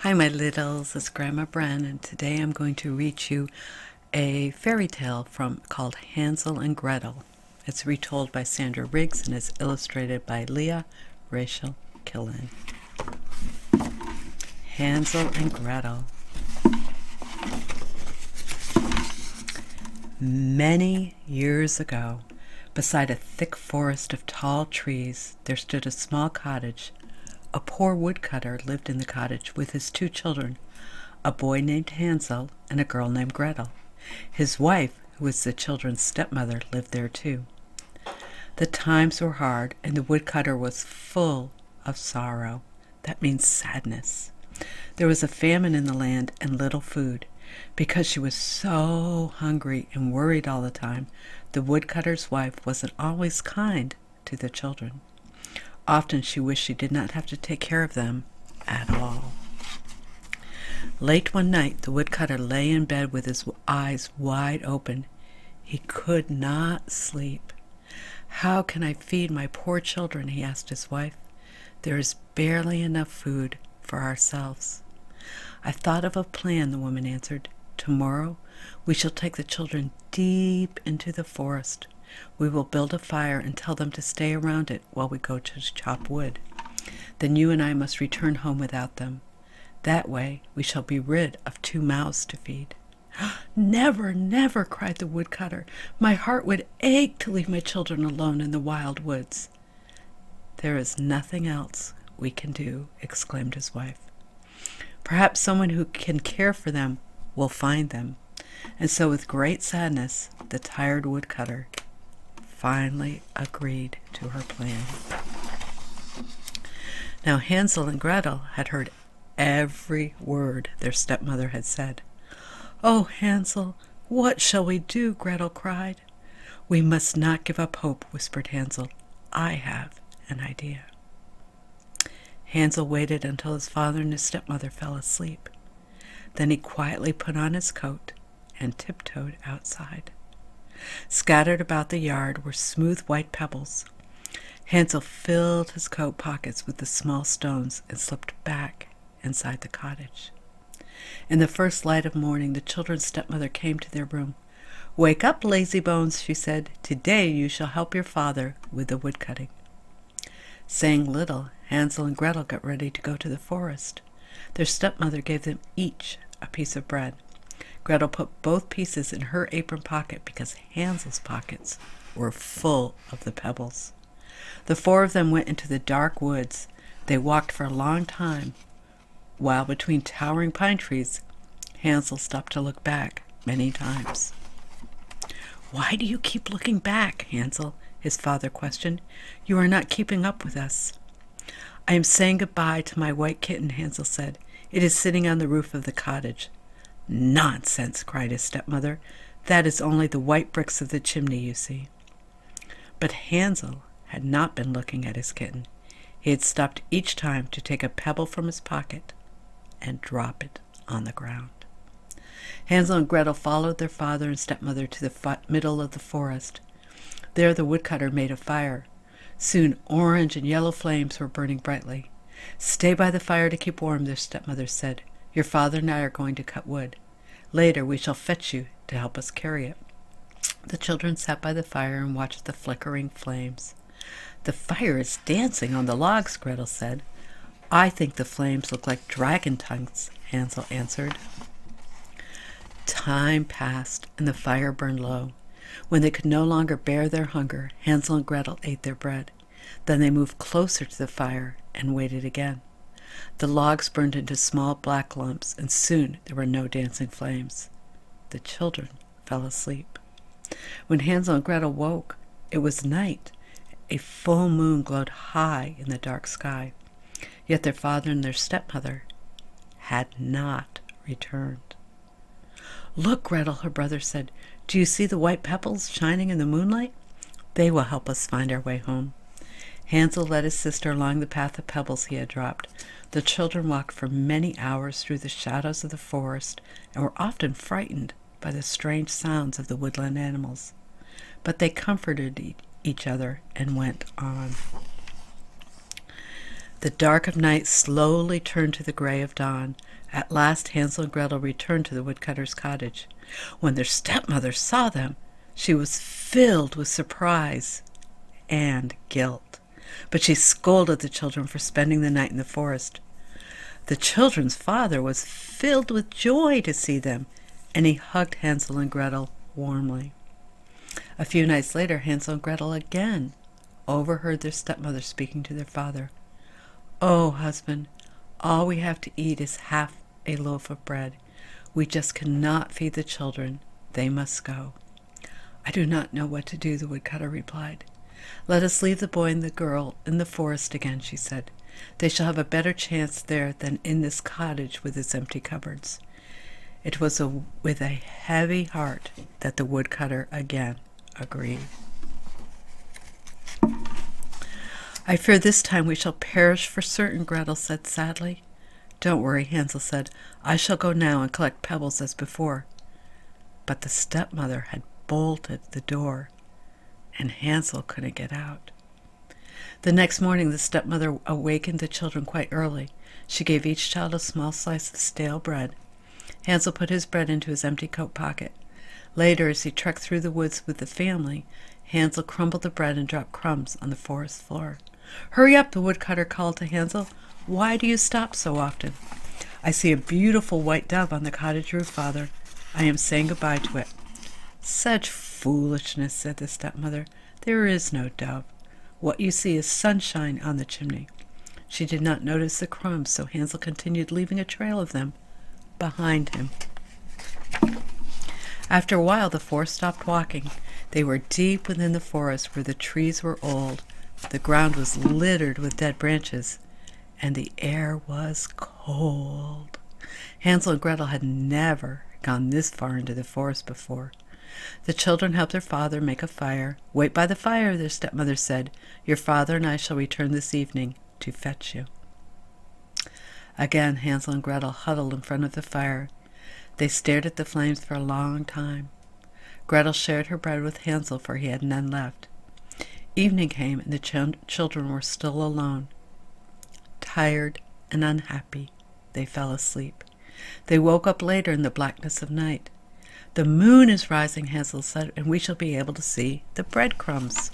Hi, my littles. It's Gramma Bren, and today I'm going to read you a fairy tale called Hansel and Gretel. It's retold by Sandra Riggs and is illustrated by Leah Raechel Killen. Hansel and Gretel. Many years ago, beside a thick forest of tall trees, there stood a small cottage. A poor woodcutter lived in the cottage with his two children, a boy named Hansel and a girl named Gretel. His wife, who was the children's stepmother, lived there too. The times were hard, and the woodcutter was full of sorrow. That means sadness. There was a famine in the land and little food. Because she was so hungry and worried all the time, the woodcutter's wife wasn't always kind to the children. Often she wished she did not have to take care of them at all. Late one night, the woodcutter lay in bed with his eyes wide open. He could not sleep. "How can I feed my poor children?" he asked his wife. "There is barely enough food for ourselves." "I've thought of a plan," the woman answered. "Tomorrow we shall take the children deep into the forest. We will build a fire and tell them to stay around it while we go to chop wood. Then you and I must return home without them. That way we shall be rid of 2 mouths to feed." "Never, never," cried the woodcutter. "My heart would ache to leave my children alone in the wild woods." "There is nothing else we can do," exclaimed his wife. "Perhaps someone who can care for them will find them." And so with great sadness, the tired woodcutter finally agreed to her plan. Now Hansel and Gretel had heard every word their stepmother had said. "Oh, Hansel, what shall we do?" Gretel cried. "We must not give up hope," whispered Hansel. "I have an idea." Hansel waited until his father and his stepmother fell asleep. Then he quietly put on his coat and tiptoed outside. Scattered about the yard were smooth white pebbles. Hansel filled his coat pockets with the small stones and slipped back inside the cottage. In the first light of morning, the children's stepmother came to their room. "Wake up, lazy bones," she said. "Today you shall help your father with the woodcutting." Saying little, Hansel and Gretel got ready to go to the forest. Their stepmother gave them each a piece of bread. Gretel put both pieces in her apron pocket because Hansel's pockets were full of the pebbles. The 4 of them went into the dark woods. They walked for a long time, while between towering pine trees, Hansel stopped to look back many times. "Why do you keep looking back, Hansel?" his father questioned. "You are not keeping up with us." "I am saying goodbye to my white kitten," Hansel said. "It is sitting on the roof of the cottage." "Nonsense!" cried his stepmother. "That is only the white bricks of the chimney, you see." But Hansel had not been looking at his kitten. He had stopped each time to take a pebble from his pocket and drop it on the ground. Hansel and Gretel followed their father and stepmother to the middle of the forest. There the woodcutter made a fire. Soon orange and yellow flames were burning brightly. "Stay by the fire to keep warm," their stepmother said. "Your father and I are going to cut wood. Later we shall fetch you to help us carry it." The children sat by the fire and watched the flickering flames. "The fire is dancing on the logs," Gretel said. "I think the flames look like dragon tongues," Hansel answered. Time passed, and the fire burned low. When they could no longer bear their hunger, Hansel and Gretel ate their bread. Then they moved closer to the fire and waited again. The logs burned into small black lumps, and soon there were no dancing flames. The children fell asleep. When Hansel and Gretel woke, it was night. A full moon glowed high in the dark sky. Yet their father and their stepmother had not returned. "Look, Gretel," her brother said. "Do you see the white pebbles shining in the moonlight? They will help us find our way home." Hansel led his sister along the path of pebbles he had dropped. The children walked for many hours through the shadows of the forest and were often frightened by the strange sounds of the woodland animals. But they comforted each other and went on. The dark of night slowly turned to the gray of dawn. At last Hansel and Gretel returned to the woodcutter's cottage. When their stepmother saw them, she was filled with surprise and guilt. But she scolded the children for spending the night in the forest. The children's father was filled with joy to see them, and he hugged Hansel and Gretel warmly. A few nights later, Hansel and Gretel again overheard their stepmother speaking to their father. "Oh, husband, all we have to eat is half a loaf of bread. We just cannot feed the children. They must go." "I do not know what to do," the woodcutter replied. "Let us leave the boy and the girl in the forest again," she said. "They shall have a better chance there than in this cottage with its empty cupboards." It was with a heavy heart that the woodcutter again agreed. "I fear this time we shall perish for certain," Gretel said sadly. "Don't worry," Hansel said. "I shall go now and collect pebbles as before." But the stepmother had bolted the door, and Hansel couldn't get out. The next morning the stepmother awakened the children quite early. She gave each child a small slice of stale bread. Hansel put his bread into his empty coat pocket. Later, as he trekked through the woods with the family, Hansel crumbled the bread and dropped crumbs on the forest floor. "Hurry up," the woodcutter called to Hansel. "Why do you stop so often?" "I see a beautiful white dove on the cottage roof, father. I am saying goodbye to it." "Such foolishness," said the stepmother. "There is no dove. What you see is sunshine on the chimney." She did not notice the crumbs, so Hansel continued, leaving a trail of them behind him. After a while, the four stopped walking. They were deep within the forest, where the trees were old, the ground was littered with dead branches, and the air was cold. Hansel and Gretel had never gone this far into the forest before. The children helped their father make a fire. "Wait by the fire," their stepmother said. "Your father and I shall return this evening to fetch you." Again Hansel and Gretel huddled in front of the fire. They stared at the flames for a long time. Gretel shared her bread with Hansel, for he had none left. Evening came, and the children were still alone. Tired and unhappy, they fell asleep. They woke up later in the blackness of night. "The moon is rising," Hansel said, "and we shall be able to see the breadcrumbs."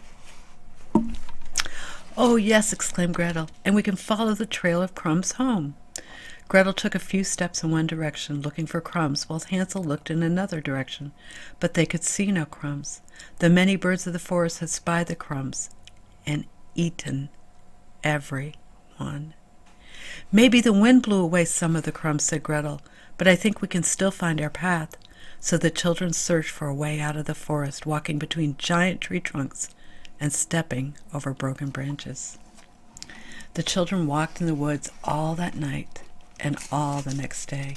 "Oh, yes," exclaimed Gretel, "and we can follow the trail of crumbs home." Gretel took a few steps in one direction, looking for crumbs, while Hansel looked in another direction, but they could see no crumbs. The many birds of the forest had spied the crumbs and eaten every one. "Maybe the wind blew away some of the crumbs," said Gretel, "but I think we can still find our path." So the children searched for a way out of the forest, walking between giant tree trunks and stepping over broken branches. The children walked in the woods all that night and all the next day.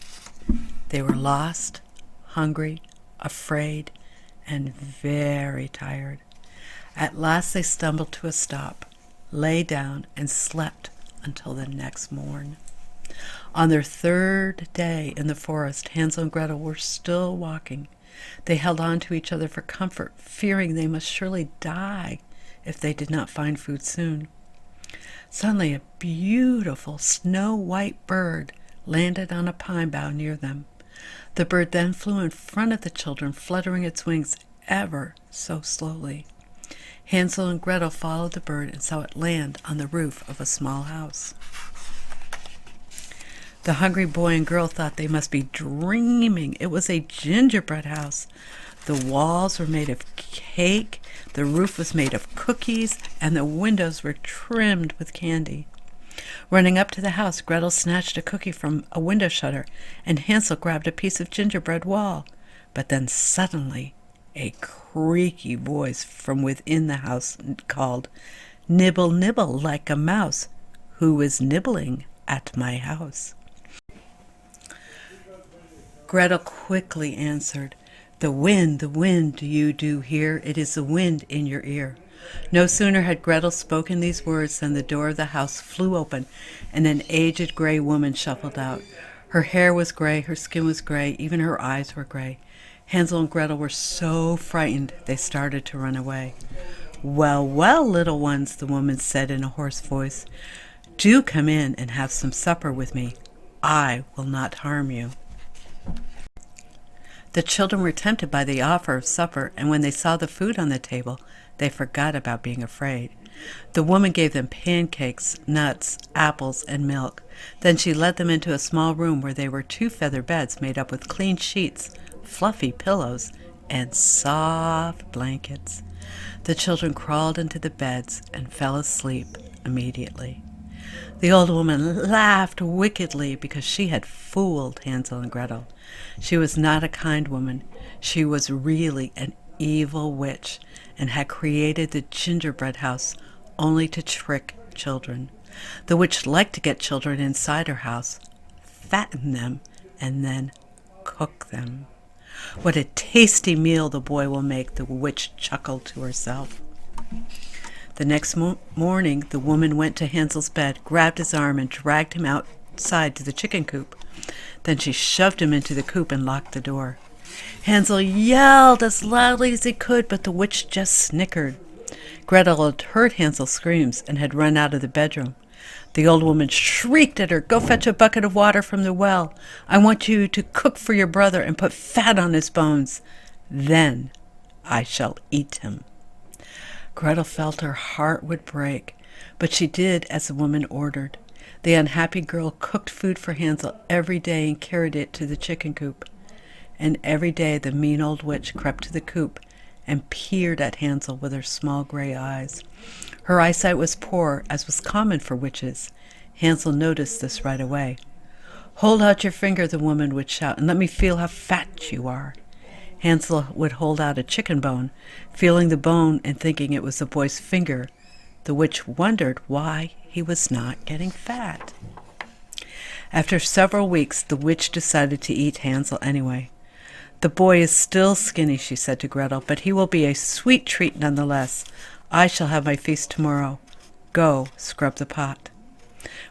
They were lost, hungry, afraid, and very tired. At last they stumbled to a stop, lay down, and slept until the next morn. On their third day in the forest, Hansel and Gretel were still walking. They held on to each other for comfort, fearing they must surely die if they did not find food soon. Suddenly a beautiful snow-white bird landed on a pine bough near them. The bird then flew in front of the children, fluttering its wings ever so slowly. Hansel and Gretel followed the bird and saw it land on the roof of a small house. The hungry boy and girl thought they must be dreaming. It was a gingerbread house. The walls were made of cake, the roof was made of cookies, and the windows were trimmed with candy. Running up to the house, Gretel snatched a cookie from a window shutter, and Hansel grabbed a piece of gingerbread wall. But then suddenly a creaky voice from within the house called, "Nibble, nibble like a mouse. Who is nibbling at my house?" Gretel quickly answered, the wind, do you do hear? It is the wind in your ear." No sooner had Gretel spoken these words than the door of the house flew open, and an aged gray woman shuffled out. Her hair was gray, her skin was gray, even her eyes were gray. Hansel and Gretel were so frightened they started to run away. "Well, well, little ones," the woman said in a hoarse voice, Do come in and have some supper with me. I will not harm you." The children were tempted by the offer of supper, and when they saw the food on the table, they forgot about being afraid. The woman gave them pancakes, nuts, apples, and milk. Then she led them into a small room where there were 2 feather beds made up with clean sheets, fluffy pillows, and soft blankets. The children crawled into the beds and fell asleep immediately. The old woman laughed wickedly because she had fooled Hansel and Gretel. She was not a kind woman. She was really an evil witch and had created the gingerbread house only to trick children. The witch liked to get children inside her house, fatten them, and then cook them. "What a tasty meal the boy will make," the witch chuckled to herself. The next morning, the woman went to Hansel's bed, grabbed his arm, and dragged him outside to the chicken coop. Then she shoved him into the coop and locked the door. Hansel yelled as loudly as he could, but the witch just snickered. Gretel had heard Hansel's screams and had run out of the bedroom. The old woman shrieked at her, "Go fetch a bucket of water from the well. I want you to cook for your brother and put fat on his bones. Then I shall eat him." Gretel felt her heart would break, but she did as the woman ordered. The unhappy girl cooked food for Hansel every day and carried it to the chicken coop. And every day the mean old witch crept to the coop and peered at Hansel with her small gray eyes. Her eyesight was poor, as was common for witches. Hansel noticed this right away. "Hold out your finger," the woman would shout, "and let me feel how fat you are." Hansel would hold out a chicken bone, feeling the bone and thinking it was the boy's finger. The witch wondered why he was not getting fat. After several weeks, the witch decided to eat Hansel anyway. "The boy is still skinny," she said to Gretel, "but he will be a sweet treat nonetheless. I shall have my feast tomorrow. Go, scrub the pot."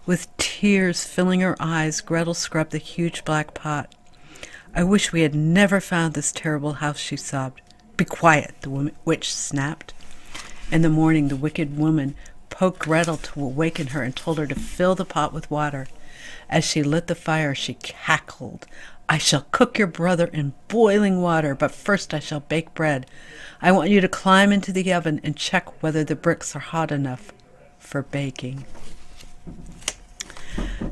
With tears filling her eyes, Gretel scrubbed the huge black pot. "I wish we had never found this terrible house," she sobbed. "Be quiet," the witch snapped. In the morning, the wicked woman poked Gretel to awaken her and told her to fill the pot with water. As she lit the fire, she cackled. "I shall cook your brother in boiling water, but first I shall bake bread. I want you to climb into the oven and check whether the bricks are hot enough for baking."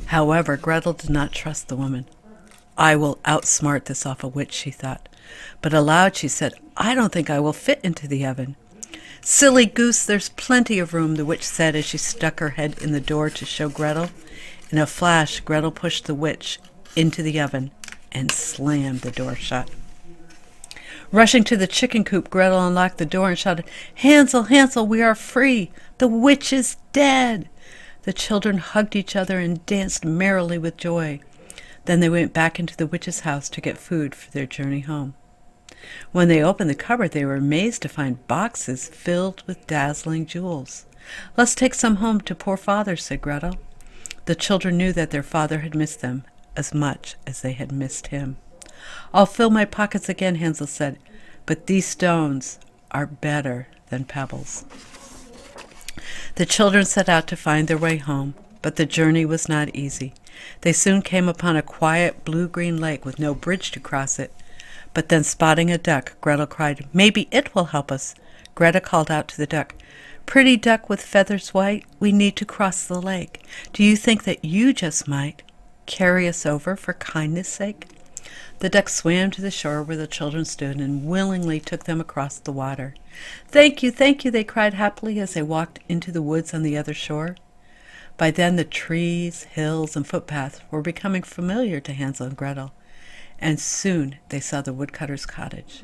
However, Gretel did not trust the woman. "I will outsmart this awful witch," she thought. But aloud she said, "I don't think I will fit into the oven." "Silly goose, there's plenty of room," the witch said as she stuck her head in the door to show Gretel. In a flash, Gretel pushed the witch into the oven and slammed the door shut. Rushing to the chicken coop, Gretel unlocked the door and shouted, "Hansel, Hansel, we are free! The witch is dead!" The children hugged each other and danced merrily with joy. Then they went back into the witch's house to get food for their journey home. When they opened the cupboard, they were amazed to find boxes filled with dazzling jewels. "Let's take some home to poor father," said Gretel. The children knew that their father had missed them as much as they had missed him. "I'll fill my pockets again," Hansel said, "but these stones are better than pebbles." The children set out to find their way home, but the journey was not easy. They soon came upon a quiet blue-green lake with no bridge to cross it. But then, spotting a duck, Gretel cried, "Maybe it will help us." Greta called out to the duck, "Pretty duck with feathers white, we need to cross the lake. Do you think that you just might carry us over for kindness' sake?" The duck swam to the shore where the children stood and willingly took them across the water. Thank you, they cried happily as they walked into the woods on the other shore. By then the trees, hills, and footpaths were becoming familiar to Hansel and Gretel, and soon they saw the woodcutter's cottage.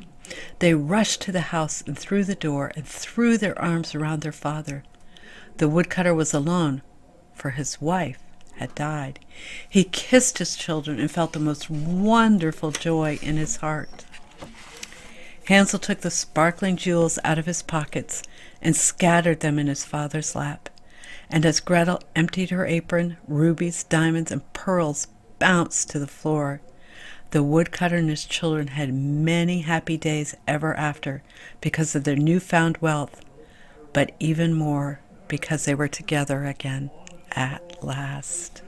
They rushed to the house and through the door and threw their arms around their father. The woodcutter was alone, for his wife had died. He kissed his children and felt the most wonderful joy in his heart. Hansel took the sparkling jewels out of his pockets and scattered them in his father's lap. And as Gretel emptied her apron, rubies, diamonds, and pearls bounced to the floor. The woodcutter and his children had many happy days ever after because of their newfound wealth, but even more because they were together again at last.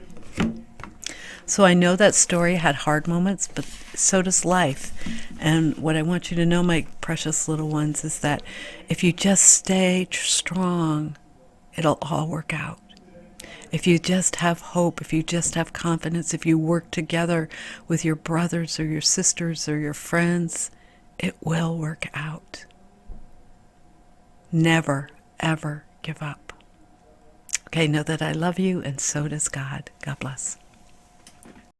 So I know that story had hard moments, but so does life. And what I want you to know, my precious little ones, is that if you just stay strong, it'll all work out. If you just have hope, if you just have confidence, if you work together with your brothers or your sisters or your friends, it will work out. Never, ever give up. Okay, know that I love you, and so does God. God bless.